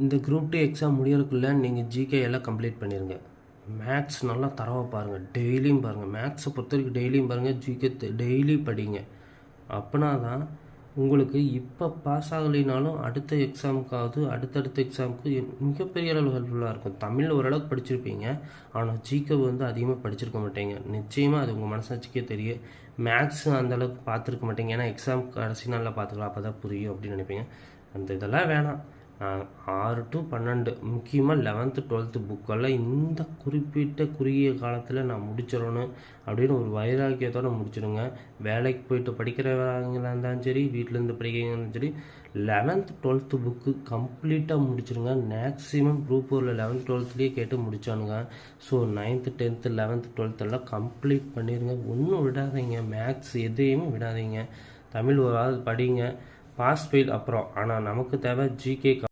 இந்த group 2 exam முடியறதுக்குள்ளே நீங்கள் GK எல்லாம் கம்ப்ளீட் பண்ணிடுங்க. மேக்ஸ் நல்லா தரவாக பாருங்கள், டெய்லியும் பாருங்கள். மேக்ஸை பொறுத்த வரைக்கும் டெய்லியும் பாருங்கள், ஜிகே டெய்லி படிங்க. அப்படின்னா தான் உங்களுக்கு இப்போ பாஸ் ஆகலைனாலும் அடுத்த எக்ஸாமுக்காவது அடுத்தடுத்த எக்ஸாமுக்கு மிகப்பெரிய அளவு ஹெல்ப்ஃபுல்லாக இருக்கும். தமிழ் ஓரளவுக்கு படிச்சிருப்பீங்க, ஆனால் ஜிகே அதிகமாக படிச்சிருக்க மாட்டீங்க. நிச்சயமாக அது உங்கள் மனசாட்சிக்கே தெரியும். மேக்ஸ் அந்தளவுக்கு பார்த்துருக்க மாட்டீங்க, ஏன்னா எக்ஸாம் கடைசி நாளில் பார்த்துக்கலாம், அப்போ தான் புரியும் அப்படின்னு நினைப்பீங்க. அந்த இதெல்லாம் வேணாம். 6 to 12 முக்கியமாக 11th 12th புக்கெல்லாம் இந்த குறிப்பிட்ட குறுகிய காலத்தில் நான் முடிச்சிடணும் அப்படின்னு ஒரு வைராக்கியத்தோடு முடிச்சிடுங்க. வேலைக்கு போயிட்டு படிக்கிறவங்களா இருந்தாலும் சரி, வீட்டிலேருந்து படிக்கிறவங்களும் சரி, 11th 12th புக்கு கம்ப்ளீட்டாக முடிச்சிடுங்க. மேக்ஸிமம் குரூப் 4 11th 12thலேயே கேட்டு முடிச்சானுங்க. So 9th 10th 11th 12th எல்லாம் கம்ப்ளீட் பண்ணிடுங்க. ஒன்றும் விடாதீங்க, மேக்ஸ் எதையுமே விடாதீங்க. தமிழ் ஒரு படிங்க, பாஸ் ஃபெயில் அப்புறம். ஆனால் நமக்கு தேவை ஜிகே